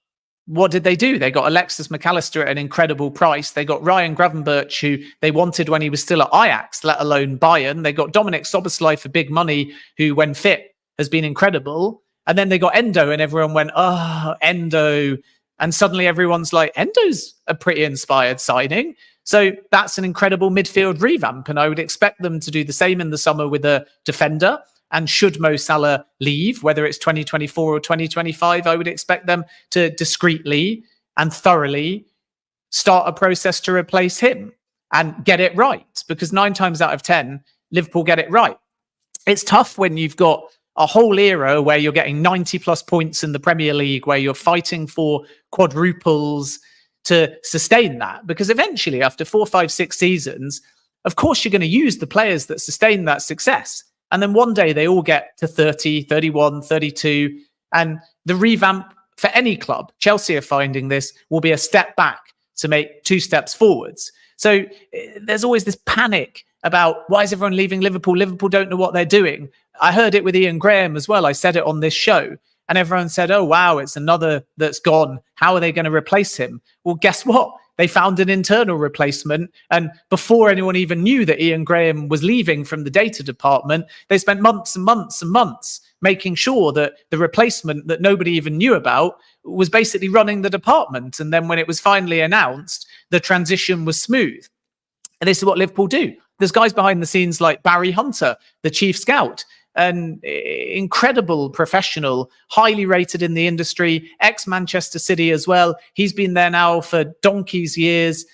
what did they do? They got Alexis McAllister at an incredible price. They got Ryan Gravenberch, who they wanted when he was still at Ajax, let alone Bayern. They got Dominic Soboslai for big money, who, when fit, has been incredible. And then they got Endo, and everyone went, oh, Endo. And suddenly everyone's like, Endo's a pretty inspired signing. So that's an incredible midfield revamp. And I would expect them to do the same in the summer with a defender. And should Mo Salah leave, whether it's 2024 or 2025, I would expect them to discreetly and thoroughly start a process to replace him and get it right, because 9 times out of 10, Liverpool get it right. It's tough when you've got a whole era where you're getting 90 plus points in the Premier League, where you're fighting for quadruples to sustain that, because eventually after 4, 5, 6 seasons, of course, you're going to use the players that sustain that success. And then one day they all get to 30, 31, 32. And the revamp for any club, Chelsea are finding this, will be a step back to make 2 steps forwards. So there's always this panic about why is everyone leaving Liverpool? Liverpool don't know what they're doing. I heard it with Ian Graham as well. I said it on this show. And everyone said, oh, wow, it's another that's gone. How are they going to replace him? Well, guess what? They found an internal replacement. And before anyone even knew that Ian Graham was leaving from the data department, they spent months and months and months making sure that the replacement that nobody even knew about was basically running the department. And then when it was finally announced, the transition was smooth. And this is what Liverpool do. There's guys behind the scenes like Barry Hunter, the chief scout, an incredible professional, highly rated in the industry, ex-Manchester City as well. He's been there now for donkey's years,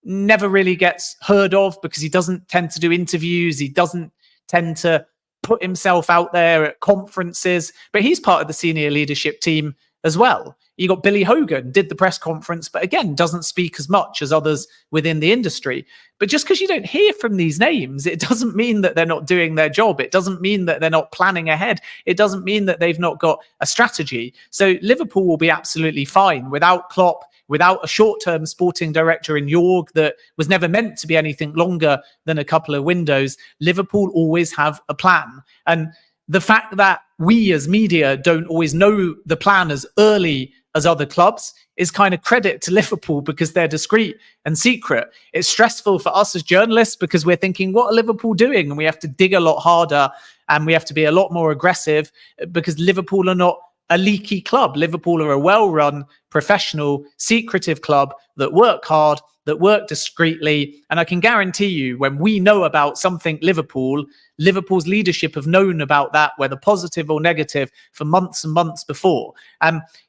never really gets heard of because he doesn't tend to do interviews. He doesn't tend to put himself out there at conferences, but he's part of the senior leadership team as well. You got Billy Hogan, did the press conference, but again, doesn't speak as much as others within the industry. But just because you don't hear from these names, it doesn't mean that they're not doing their job. It doesn't mean that they're not planning ahead. It doesn't mean that they've not got a strategy. So Liverpool will be absolutely fine without Klopp, without a short-term sporting director in York that was never meant to be anything longer than a couple of windows. Liverpool always have a plan. And the fact that we as media don't always know the plan as early as other clubs is kind of credit to Liverpool because they're discreet and secret. It's stressful for us as journalists because we're thinking, what are Liverpool doing? And we have to dig a lot harder and we have to be a lot more aggressive because Liverpool are not a leaky club. Liverpool are a well-run, professional, secretive club that work hard, that work discreetly. And I can guarantee you, when we know about something Liverpool's leadership have known about that, whether positive or negative, for months and months before.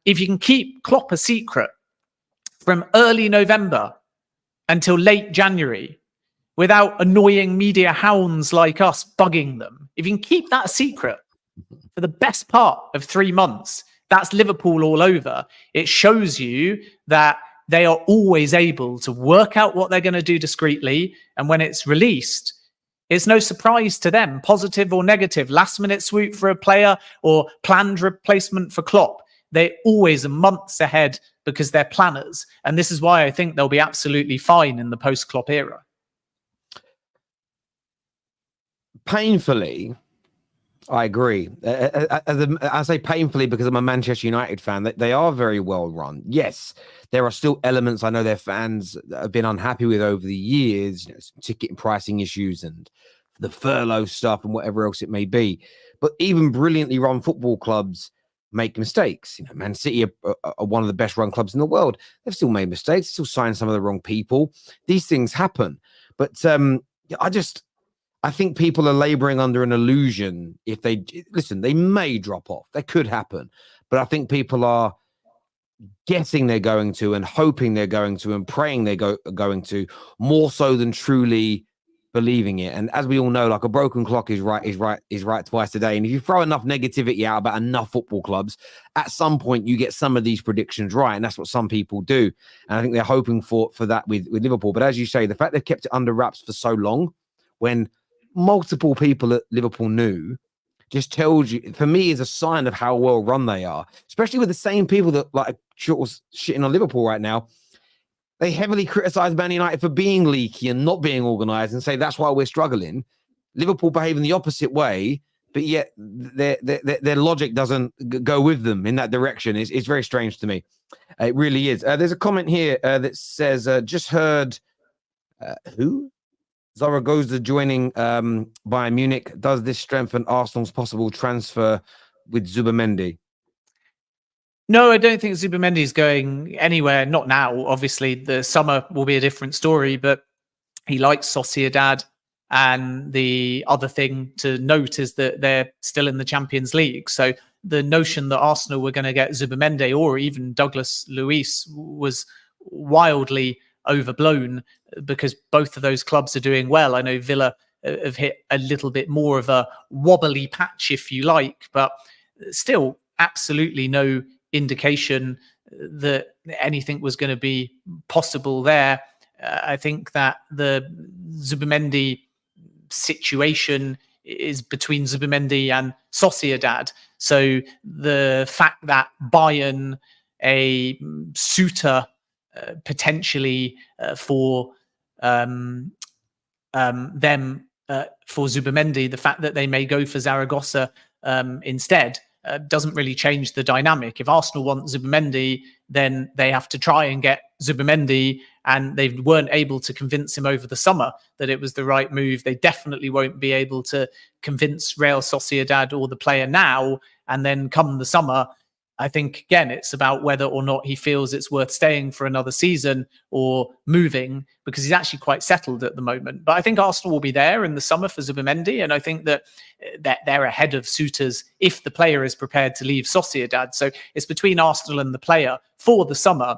If you can keep Klopp a secret from early November until late January, without annoying media hounds like us bugging them, if you can keep that a secret for the best part of 3 months, that's Liverpool all over. It shows you that they are always able to work out what they're going to do discreetly. And when it's released, it's no surprise to them, positive or negative, last minute swoop for a player or planned replacement for Klopp. They always are months ahead because they're planners. And this is why I think they'll be absolutely fine in the post-Klopp era. Painfully, I agree. I say painfully because I'm a Manchester United fan. They are very well run. Yes, there are still elements I know their fans have been unhappy with over the years, some ticket and pricing issues and the furlough stuff and whatever else it may be. But even brilliantly run football clubs make mistakes. Man City are one of the best run clubs in the world. They've still made mistakes, still signed some of the wrong people. These things happen. But I think people are laboring under an illusion. If they listen, they may drop off. That could happen. But I think people are guessing they're going to and hoping they're going to and praying they're going to, more so than truly believing it. And as we all know, like a broken clock is right twice a day. And if you throw enough negativity out about enough football clubs, at some point you get some of these predictions right. And that's what some people do. And I think they're hoping for that with Liverpool. But as you say, the fact they've kept it under wraps for so long, when multiple people at Liverpool knew, just tells you, for me, is a sign of how well run they are, especially with the same people that like shitting on Liverpool right now. They heavily criticize Man United for being leaky and not being organized and say that's why we're struggling. Liverpool behave in the opposite way, but yet their logic doesn't go with them in that direction. It's very strange to me. It really is. There's a comment here that says, just heard who? Zaragoza joining Bayern Munich. Does this strengthen Arsenal's possible transfer with Zubimendo? No, I don't think Zubimendo is going anywhere. Not now. Obviously, the summer will be a different story, but he likes Sociedad. And the other thing to note is that they're still in the Champions League. So the notion that Arsenal were going to get Zubimendo or even Douglas Luiz was wildly overblown because both of those clubs are doing well. I know Villa have hit a little bit more of a wobbly patch, if you like, but still absolutely no indication that anything was going to be possible there. I think that the Zubimendi situation is between Zubimendi and Sociedad. So the fact that Bayern, a suitor potentially for them for Zubimendi, the fact that they may go for Zaragoza instead doesn't really change the dynamic. If Arsenal want Zubimendi, then they have to try and get Zubimendi, and they weren't able to convince him over the summer that it was the right move. They definitely won't be able to convince Real Sociedad or the player now, and then come the summer, I think, again, it's about whether or not he feels it's worth staying for another season or moving, because he's actually quite settled at the moment. But I think Arsenal will be there in the summer for Zubimendi, and I think that they're ahead of suitors if the player is prepared to leave Sociedad. So it's between Arsenal and the player for the summer,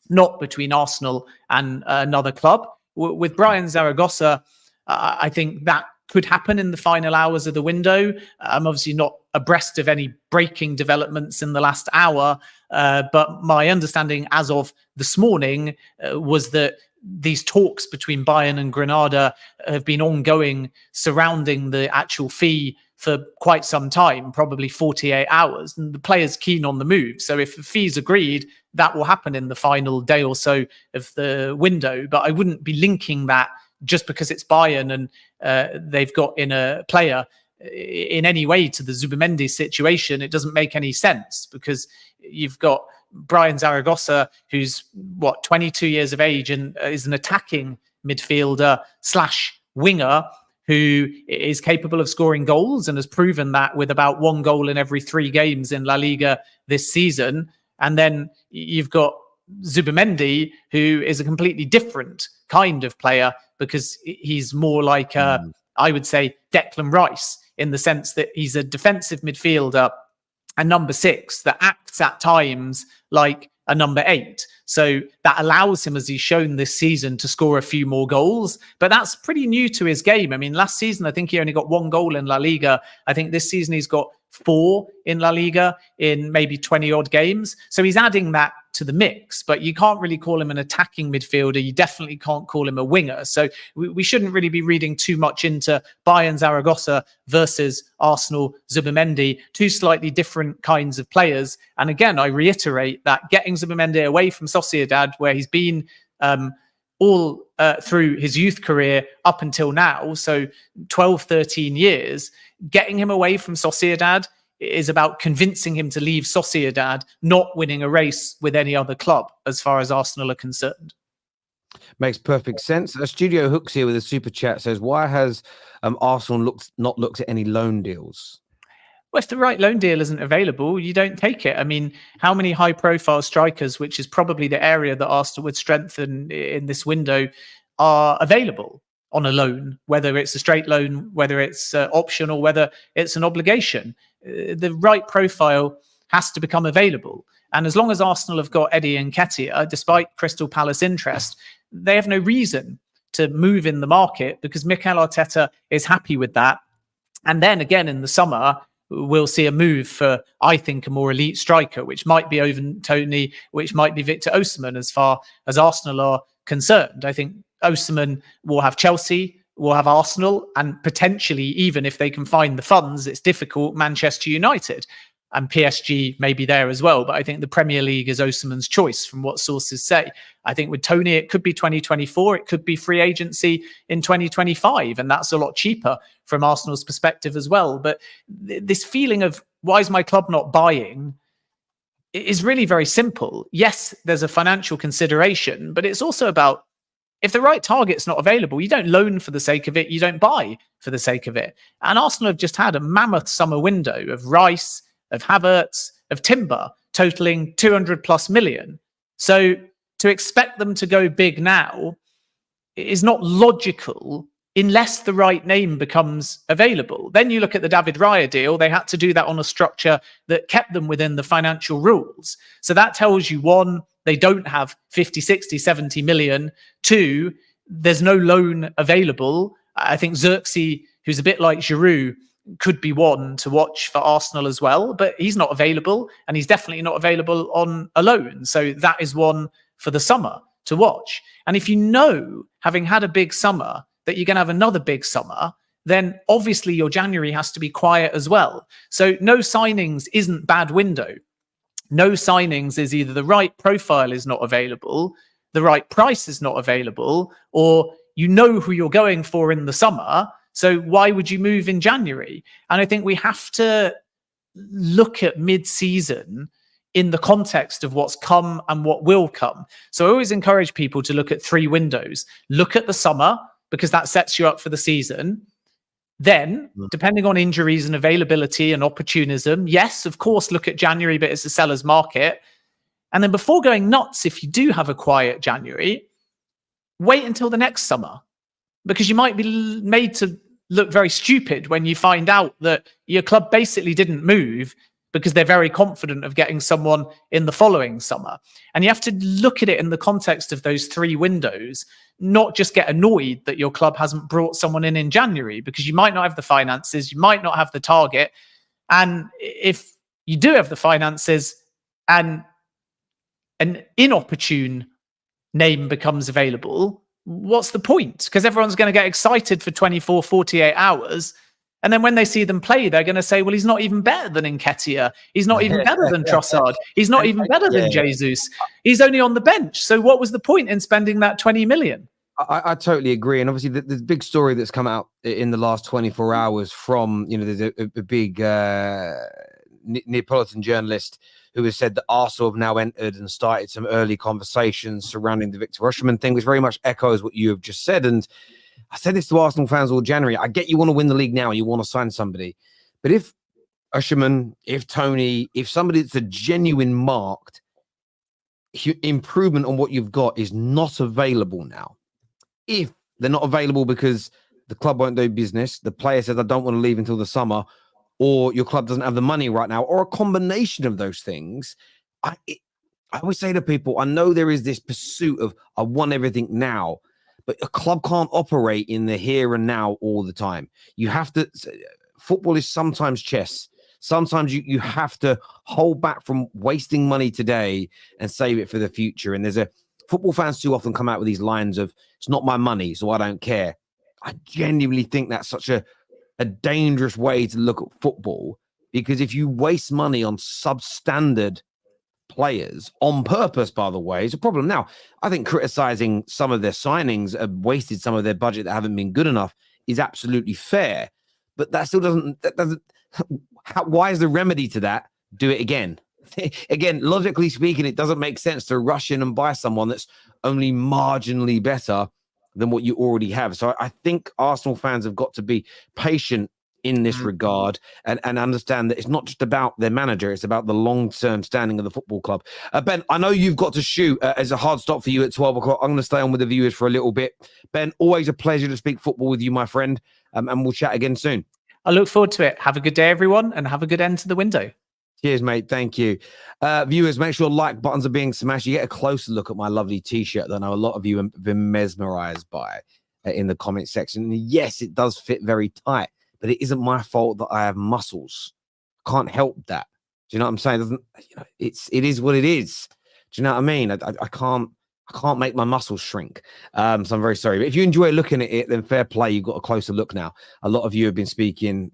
not between Arsenal and another club. With Brian Zaragoza, I think that could happen in the final hours of the window. I'm obviously not abreast of any breaking developments in the last hour, but my understanding as of this morning was that these talks between Bayern and Granada have been ongoing surrounding the actual fee for quite some time, probably 48 hours, and the player's keen on the move. So if the fee's agreed, that will happen in the final day or so of the window. But I wouldn't be linking that just because it's Bayern and they've got in a player in any way to the Zubimendi situation. It doesn't make any sense, because you've got Brian Zaragoza, who's 22 years of age and is an attacking midfielder / winger who is capable of scoring goals and has proven that with about 1 goal in every 3 games in La Liga this season. And then you've got Zubimendi, who is a completely different kind of player, because he's more like, I would say, Declan Rice, in the sense that he's a defensive midfielder and number 6 that acts at times like a number 8. So that allows him, as he's shown this season, to score a few more goals. But that's pretty new to his game. I mean, last season, I think he only got 1 goal in La Liga. I think this season he's got 4 in La Liga in maybe 20 odd games. So he's adding that to the mix, but you can't really call him an attacking midfielder. You definitely can't call him a winger. So we shouldn't really be reading too much into Bayern Zaragoza versus Arsenal Zubimendi, 2 slightly different kinds of players. And again, I reiterate that getting Zubimendi away from Sociedad, where he's been all through his youth career up until now, so 12, 13 years, getting him away from Sociedad is about convincing him to leave Sociedad, not winning a race with any other club, as far as Arsenal are concerned. Makes perfect sense. Studio Hooks here with a super chat says, why has Arsenal not looked at any loan deals? Well, if the right loan deal isn't available, you don't take it. I mean, how many high-profile strikers, which is probably the area that Arsenal would strengthen in this window, are available on a loan, whether it's a straight loan, whether it's option, or whether it's an obligation? The right profile has to become available. And as long as Arsenal have got Eddie Nketiah, despite Crystal Palace interest, they have no reason to move in the market, because Mikel Arteta is happy with that. And then again in the summer, we'll see a move for, I think, a more elite striker, which might be Owen Tony, which might be Victor Osimhen, as far as Arsenal are concerned. I think Osimhen will have Chelsea, will have Arsenal, and potentially, even if they can find the funds, it's difficult, Manchester United. And PSG may be there as well. But I think the Premier League is Osimhen's choice, from what sources say. I think with Tony, it could be 2024. It could be free agency in 2025. And that's a lot cheaper from Arsenal's perspective as well. But this feeling of, why is my club not buying, is really very simple. Yes, there's a financial consideration, but it's also about, if the right target's not available, you don't loan for the sake of it. You don't buy for the sake of it. And Arsenal have just had a mammoth summer window of Rice, of Havertz, of Timber, totaling 200 plus million. So to expect them to go big now is not logical unless the right name becomes available. Then you look at the David Raya deal. They had to do that on a structure that kept them within the financial rules. So that tells you, one, they don't have 50, 60, 70 million. Two, there's no loan available. I think Xerxes, who's a bit like Giroud, could be one to watch for Arsenal as well, but he's not available, and he's definitely not available on a loan. So that is one for the summer to watch. And if you know, having had a big summer, that you're going to have another big summer, then obviously your January has to be quiet as well. So no signings isn't bad window. No signings is either the right profile is not available, the right price is not available, or you know who you're going for in the summer. So why would you move in January? And I think we have to look at mid-season in the context of what's come and what will come. So I always encourage people to look at 3 windows. Look at the summer, because that sets you up for the season. Then, depending on injuries and availability and opportunism, yes, of course, look at January, but it's a seller's market. And then before going nuts, if you do have a quiet January, wait until the next summer, because you might be made to look very stupid when you find out that your club basically didn't move because they're very confident of getting someone in the following summer. And you have to look at it in the context of those 3 windows, not just get annoyed that your club hasn't brought someone in January, because you might not have the finances, you might not have the target. And if you do have the finances and an inopportune name becomes available, what's the point? Because everyone's going to get excited for 24, 48 hours. And then when they see them play, they're going to say, well, he's not even better than Nketiah. He's not even better than Trossard. He's not even better than Jesus. He's only on the bench. So what was the point in spending that 20 million? I totally agree. And obviously there's a big story that's come out in the last 24 hours from, there's a big Neapolitan journalist who has said that Arsenal have now entered and started some early conversations surrounding the Victor Osimhen thing, which very much echoes what you have just said. And I said this to Arsenal fans all January. I get you want to win the league now and you want to sign somebody. But if Osimhen, if Tony, if somebody that's a genuine marked improvement on what you've got is not available now, if they're not available because the club won't do business, the player says, I don't want to leave until the summer, or your club doesn't have the money right now, or a combination of those things, I always say to people, I know there is this pursuit of, I want everything now, but a club can't operate in the here and now all the time. You have to, football is sometimes chess. Sometimes you have to hold back from wasting money today and save it for the future. And there's football fans too often come out with these lines of, it's not my money, so I don't care. I genuinely think that's such a dangerous way to look at football, because if you waste money on substandard players on purpose, by the way, is a problem. Now, I think criticizing some of their signings have wasted some of their budget that haven't been good enough is absolutely fair, but that still doesn't, why is the remedy to that? Do it again. Again, logically speaking, it doesn't make sense to rush in and buy someone that's only marginally better than what you already have. So I think Arsenal fans have got to be patient in this regard and understand that it's not just about their manager, it's about the long-term standing of the football club. Ben, I know you've got to shoot as a hard stop for you at 12 o'clock. I'm going to stay on with the viewers for a little bit. Ben, always a pleasure to speak football with you, my friend, and we'll chat again soon. I look forward to it. Have a good day, everyone, and have a good end to the window. Cheers, mate. Thank you. Viewers, make sure like buttons are being smashed. You get a closer look at my lovely T-shirt that I know a lot of you have been mesmerized by in the comment section. And yes, it does fit very tight, but it isn't my fault that I have muscles. Can't help that. Do you know what I'm saying? It doesn't, it is what it is. Do you know what I mean? I can't make my muscles shrink. So I'm very sorry. But if you enjoy looking at it, then fair play. You've got a closer look now. A lot of you have been speaking...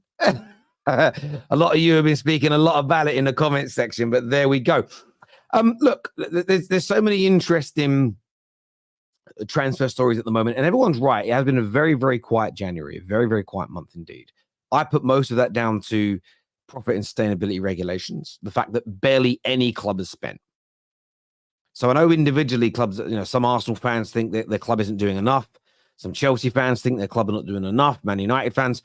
a lot of you have been speaking a lot about it in the comment section, but there we go. Look, there's so many interesting transfer stories at the moment, and everyone's right. It has been a very, very quiet January, a very, very quiet month indeed. I put most of that down to profit and sustainability regulations, the fact that barely any club has spent. So I know individually clubs, some Arsenal fans think that their club isn't doing enough. Some Chelsea fans think their club are not doing enough. Man United fans.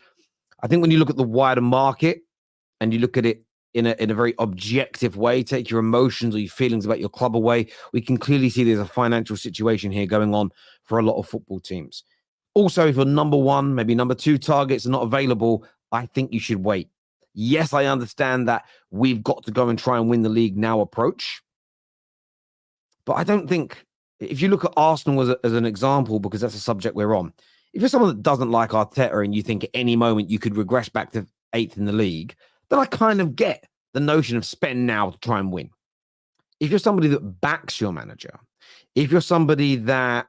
I think when you look at the wider market and you look at it in a very objective way, take your emotions or your feelings about your club away, we can clearly see there's a financial situation here going on for a lot of football teams. Also, if your number one, maybe number two targets are not available, I think you should wait. Yes, I understand that we've got to go and try and win the league now approach. But I don't think, if you look at Arsenal as an example, because that's a subject we're on, if you're someone that doesn't like Arteta and you think at any moment you could regress back to 8th in the league, then I kind of get the notion of spend now to try and win. If you're somebody that backs your manager, if you're somebody that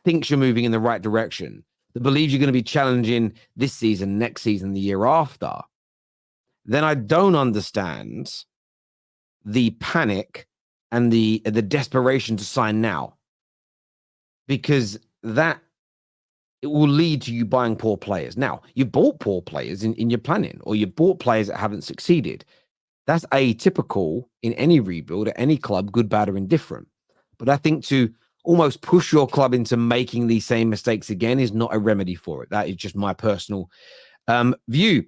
thinks you're moving in the right direction, that believes you're going to be challenging this season, next season, the year after, then I don't understand the panic and the desperation to sign now, because that it will lead to you buying poor players. Now, you bought poor players in your planning, or you bought players that haven't succeeded. That's atypical in any rebuild at any club, good, bad, or indifferent. But I think to almost push your club into making these same mistakes again is not a remedy for it. That is just my personal view.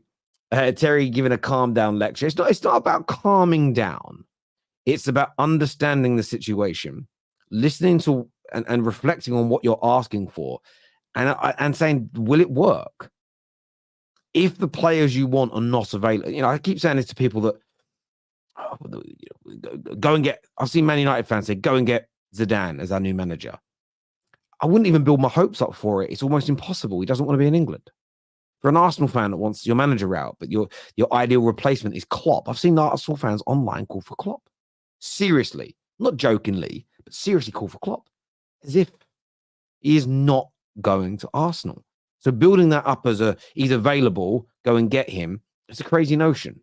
Terry giving a calm down lecture. It's not about calming down. It's about understanding the situation, listening to and reflecting on what you're asking for, and saying, will it work? If the players you want are not available, I keep saying this to people that go and get. I've seen Man United fans say, go and get Zidane as our new manager. I wouldn't even build my hopes up for it. It's almost impossible. He doesn't want to be in England. For an Arsenal fan that wants your manager out, but your ideal replacement is Klopp. I've seen Arsenal fans online call for Klopp. Seriously, not jokingly, but seriously call for Klopp, as if he is not going to Arsenal. So building that up as he's available, go and get him, it's a crazy notion.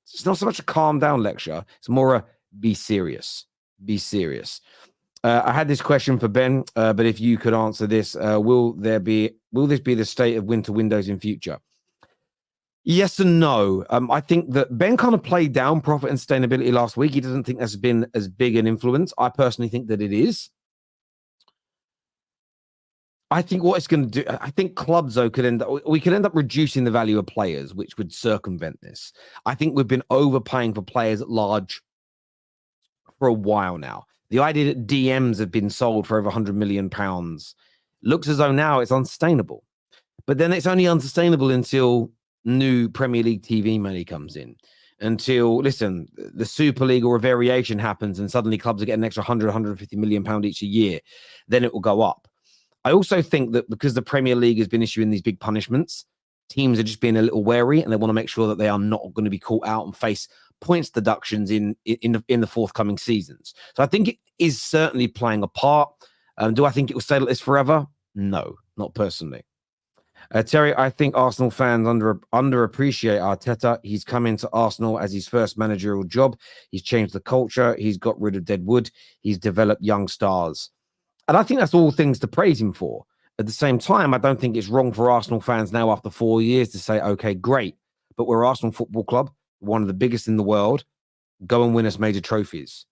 It's not so much a calm down lecture. It's more a be serious. Be serious. I had this question for Ben, but if you could answer this, will this be the state of winter windows in future? Yes and no. I think that Ben kind of played down profit and sustainability last week. He doesn't think that's been as big an influence. I personally think that it is. I think what it's going to do, I think clubs, though, could end up reducing the value of players, which would circumvent this. I think we've been overpaying for players at large for a while now. The idea that DMs have been sold for over £100 million looks as though now it's unsustainable. But then it's only unsustainable until new Premier League TV money comes in. Until, listen, the Super League or a variation happens and suddenly clubs are getting an extra £100, £150 million each a year. Then it will go up. I also think that because the Premier League has been issuing these big punishments, teams are just being a little wary and they want to make sure that they are not going to be caught out and face points deductions in the forthcoming seasons. So I think it is certainly playing a part. Do I think it will stay like this forever? No, not personally. Terry, I think Arsenal fans underappreciate Arteta. He's come into Arsenal as his first managerial job. He's changed the culture. He's got rid of dead wood. He's developed young stars. And I think that's all things to praise him for. At the same time, I don't think it's wrong for Arsenal fans now after 4 years to say, okay, great, but we're Arsenal Football Club, one of the biggest in the world. Go and win us major trophies.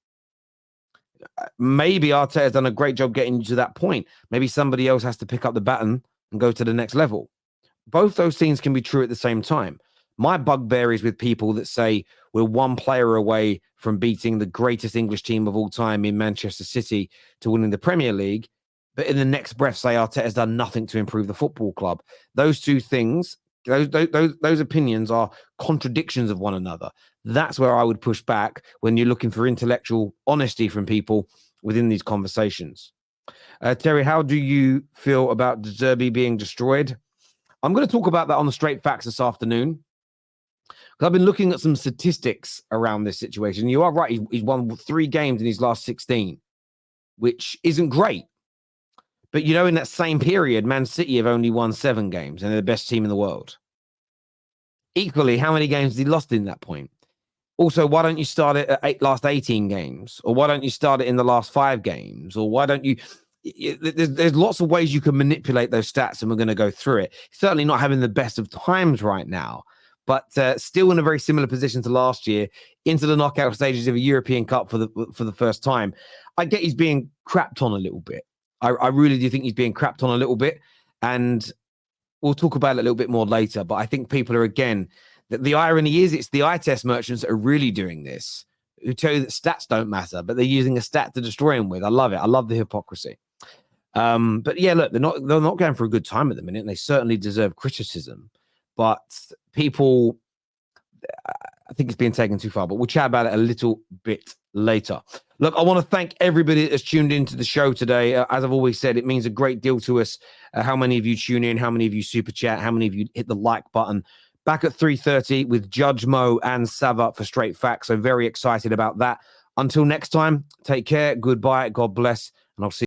Maybe Arteta has done a great job getting you to that point. Maybe somebody else has to pick up the baton and go to the next level. Both those things can be true at the same time. My bugbear is with people that say we're one player away from beating the greatest English team of all time in Manchester City to winning the Premier League, but in the next breath say Arteta has done nothing to improve the football club. Those two things, those opinions are contradictions of one another. That's where I would push back when you're looking for intellectual honesty from people within these conversations. Terry, how do you feel about De Zerbi being destroyed? I'm going to talk about that on the Straight Facts this afternoon. Because I've been looking at some statistics around this situation. You are right. He's won 3 games in his last 16, which isn't great. But, in that same period, Man City have only won 7 games and they're the best team in the world. Equally, how many games has he lost in that point? Also, why don't you start it at last 18 games? Or why don't you start it in the last 5 games? Or why don't you... There's lots of ways you can manipulate those stats, and we're going to go through it. Certainly not having the best of times right now, but still in a very similar position to last year, into the knockout stages of a European Cup for the first time. I get he's being crapped on a little bit. I really do think he's being crapped on a little bit, and we'll talk about it a little bit more later. But I think people are, again, the irony is it's the eye test merchants that are really doing this, who tell you that stats don't matter, but they're using a stat to destroy him with. I love it. I love the hypocrisy. But yeah, look, they're not going for a good time at the minute, and they certainly deserve criticism. But people, I think it's being taken too far. But we'll chat about it a little bit later. Look, I want to thank everybody that's tuned into the show today. As I've always said, it means a great deal to us how many of you tune in, how many of you super chat, how many of you hit the like button. Back at 3:30 with Judge Mo and Sava for Straight Facts. So very excited about that. Until next time, take care, goodbye, God bless, and I'll see you.